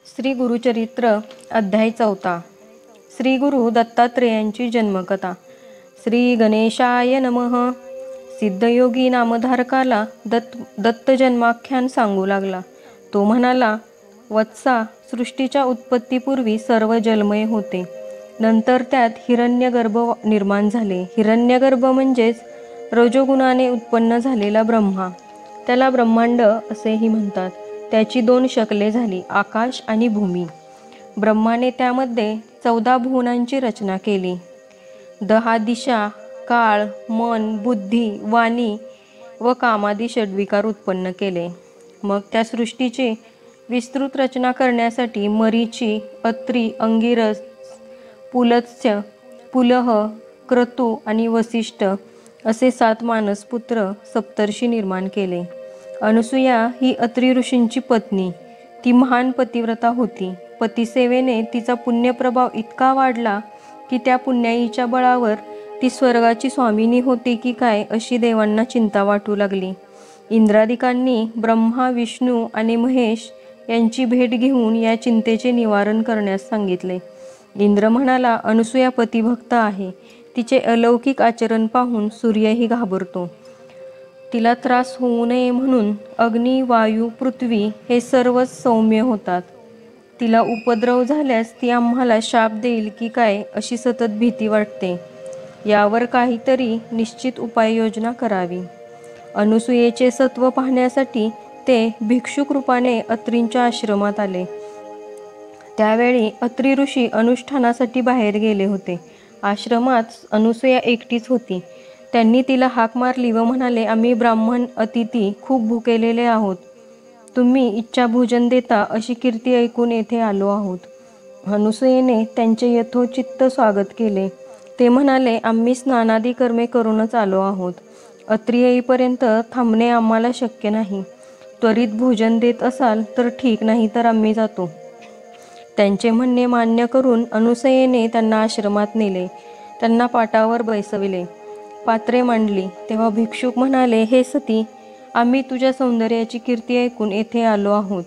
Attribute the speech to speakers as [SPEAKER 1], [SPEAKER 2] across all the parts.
[SPEAKER 1] श्री गुरुचरित्र अध्याय 4. श्री गुरु दत्तात्रेयांची जन्मकथा. श्री गणेशाय नमः. सिद्धयोगी नामधारकाला दत्त जन्माख्यान सांगू लागला. तो म्हणाला, वत्सा, सृष्टीच्या उत्पत्तीपूर्वी सर्व जलमय होते. नंतर त्यात हिरण्यगर्भ निर्माण झाले. हिरण्यगर्भ म्हणजेच रजोगुणाने उत्पन्न झालेला ब्रह्मा. त्याला ब्रह्मांड असेही म्हणतात. त्याची 2 शकले झाली, आकाश आणि भूमी. ब्रह्माने त्यामध्ये 14 भुवनांची रचना केली. 10 दिशा, काळ, मन, बुद्धी, वाणी व कामादी षड्विकार उत्पन्न केले. मग त्या सृष्टीची विस्तृत रचना करण्यासाठी मरीची, अत्री, अंगिरस, पुलत्स्य, पुलह, क्रतू आणि वसिष्ठ असे 7 मानसपुत्र सप्तर्षी निर्माण केले. अनुसूया ही अत्री ऋषींची पत्नी. ती महान पतिव्रता होती. पतिसेवेने तिचा पुण्यप्रभाव इतका वाढला की त्या पुण्याईच्या बळावर ती स्वर्गाची स्वामिनी होती की काय अशी देवांना चिंता वाटू लागली. इंद्रादिकांनी ब्रह्मा, विष्णू आणि महेश यांची भेट घेऊन या चिंतेचे निवारण करण्यास सांगितले. इंद्र म्हणाला, अनुसूया पतिभक्त आहे. तिचे अलौकिक आचरण पाहून सूर्यही घाबरतो. तिला त्रास होऊ नये म्हणून अग्नी, वायू, पृथ्वी हे सर्वच सौम्य होतात. तिला उपद्रव झाल्यास ती आम्हाला शाप देईल की काय अशी सतत भीती वाटते. यावर काहीतरी निश्चित उपाययोजना करावी. अनुसूयेचे सत्व पाहण्यासाठी ते भिक्षुक रूपाने अत्रींच्या आश्रमात आले. त्यावेळी अत्री ऋषी अनुष्ठानासाठी बाहेर गेले होते. आश्रमात अनुसूया एकटीच होती. त्यांनी तिला हाक मारली व म्हणाले, आम्ही ब्राह्मण अतिथी खूप भुकेलेले आहोत. तुम्ही इच्छा भोजन देता अशी कीर्ती ऐकून येथे आलो आहोत. अनुसूयेने त्यांचे यथोचित्त स्वागत केले. ते म्हणाले, आम्ही स्नानादी कर्मे करूनच आलो आहोत. अत्री येईपर्यंत थांबणे आम्हाला शक्य नाही. त्वरित भोजन देत असाल तर ठीक, नाही तर आम्ही जातो. त्यांचे म्हणणे मान्य करून अनुसूयेने त्यांना आश्रमात नेले. त्यांना पाटावर बैसविले. पात्रे मांडली. तेव्हा भिक्षुक म्हणाले, हे सती, आम्ही तुझ्या सौंदर्याची कीर्ती ऐकून येथे आलो आहोत.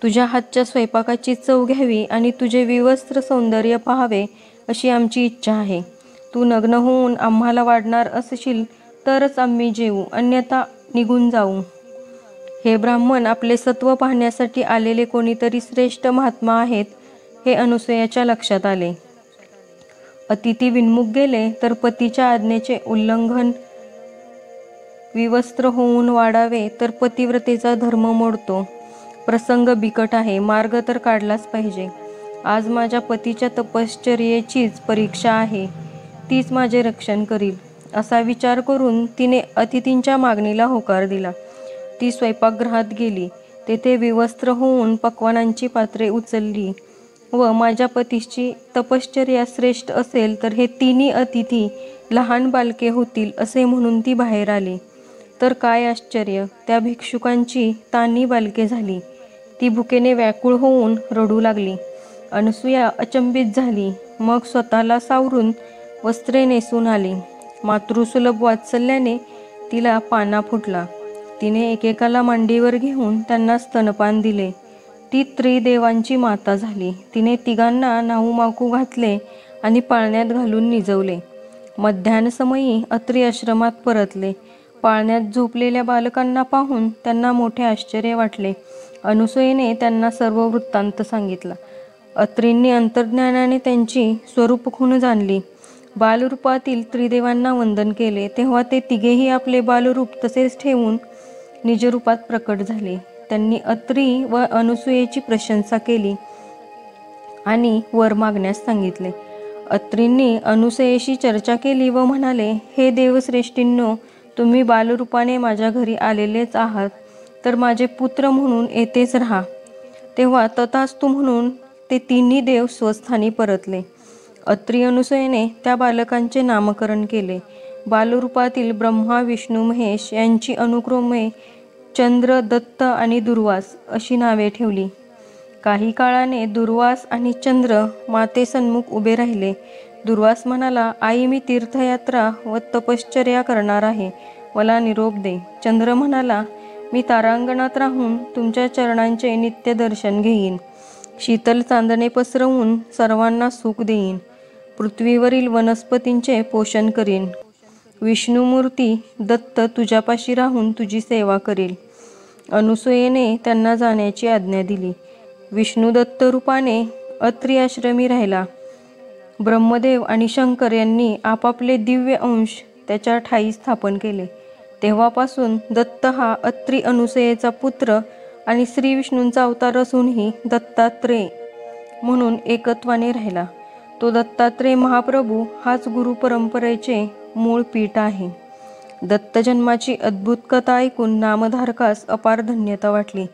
[SPEAKER 1] तुझ्या हातच्या स्वयंपाकाची चव घ्यावी आणि तुझे विवस्त्र सौंदर्य पाहावे अशी आमची इच्छा आहे. तू नग्न होऊन आम्हाला वाढणार असशील तरच आम्ही जेवू, अन्यथा निघून जाऊ. हे ब्राह्मण आपले सत्व पाहण्यासाठी आलेले कोणीतरी श्रेष्ठ महात्मा आहेत हे अनुसूयाच्या लक्षात आले. अतिथी विन्मुख गेले तर पतीच्या आज्ञेचे उल्लंघन, विवस्त्र होऊन वाढावे तर पतिव्रतेचा धर्म मोडतो. प्रसंग बिकट आहे, मार्ग तर काढलाच पाहिजे. आज माझ्या पतीच्या तपश्चर्येचीच परीक्षा आहे, तीच माझे रक्षण करील असा विचार करून तिने अतिथींच्या मागणीला होकार दिला. ती स्वयंपाकगृहात गेली. तेथे विवस्त्र होऊन पक्वानांची पात्रे उचलली व माझ्या पतीची तपश्चर्या श्रेष्ठ असेल तर हे 3 अतिथी लहान बालके होतील असे म्हणून ती बाहेर आली. तर काय आश्चर्य, त्या भिक्षुकांची तान्ही बालके झाली. ती भुकेने व्याकुळ होऊन रडू लागली. अनुसूया अचंबित झाली. मग स्वतःला सावरून वस्त्रे नेसून आली. मातृसुलभ वात्सल्याने तिला पाना फुटला. तिने एकेकाला मांडीवर घेऊन त्यांना स्तनपान दिले. ती त्रिदेवांची माता झाली. तिने तिघांना नाहूमाकू घातले आणि पाळण्यात घालून निजवले. मध्याह्नसमयी अत्री आश्रमात परतले. पाळण्यात झोपलेल्या बालकांना पाहून त्यांना मोठे आश्चर्य वाटले. अनुसूयेने त्यांना सर्व वृत्तांत सांगितला. अत्रींनी अंतर्ज्ञानाने त्यांची स्वरूप खूण जाणली. बालरूपातील त्रिदेवांना वंदन केले. तेव्हा ते तिघेही आपले बालरूप तसेच ठेवून निजरूपात प्रकट झाले. त्यांनी अत्री व अनुसूयेची प्रशंसा केली आणि वर मागण्यास सांगितले. अत्रींनी अनुसूयेशी चर्चा केली व म्हणाले, हे देवश्रेष्ठींनो, तुम्ही बालरूपाने माझ्या घरी आलेलेच आहात तर माझे पुत्र म्हणून येथेच राहा. तेव्हा तथास्तु म्हणून ते 3 देव स्वस्थानी परतले. अत्री अनुसूयेने त्या बालकांचे नामकरण केले. बालरूपातील ब्रह्मा, विष्णू, महेश यांची अनुक्रमे चंद्र, दत्त आणि दुर्वास अशी नावे ठेवली. काही काळाने दुर्वास आणि चंद्र मातेसन्मुख उभे राहिले. दुर्वास म्हणाला, आई, मी तीर्थयात्रा व तपश्चर्या करणार आहे, मला निरोप दे. चंद्र म्हणाला, मी तारांगणात राहून तुमच्या चरणांचे नित्य दर्शन घेईन. शीतल चांदणे पसरवून सर्वांना सुख देईन. पृथ्वीवरील वनस्पतींचे पोषण करीन. विष्णुमूर्ती दत्त तुझ्यापाशी राहून तुझी सेवा करेल. अनुसूयेने त्यांना जाण्याची आज्ञा दिली. विष्णुदत्त रूपाने अत्री आश्रमी राहिला. ब्रह्मदेव आणि शंकर यांनी आपापले दिव्य अंश त्याच्या ठायी स्थापन केले. तेव्हापासून दत्त हा अत्री अनुसूयेचा पुत्र आणि श्री विष्णूंचा अवतार असूनही दत्तात्रेय म्हणून एकत्वाने राहिला. तो दत्तात्रेय महाप्रभू हाच गुरु परंपरेचे मूळ पीठ आहे. दत्त जन्माची अद्भुत कथा ऐकून नामधारकास अपार धन्यता वाटली.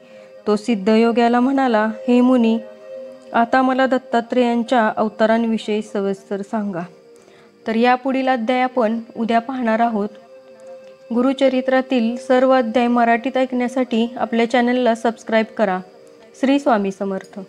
[SPEAKER 1] तो सिद्धयोग्याला म्हणाला, हे मुनी, आता मला दत्तात्रेयांच्या अवतारांविषयी सविस्तर सांगा. तर यापुढील अध्याय आपण उद्या पाहणार आहोत. गुरुचरित्रातील सर्व अध्याय मराठीत ऐकण्यासाठी आपल्या चॅनलला सबस्क्राईब करा. श्री स्वामी समर्थ.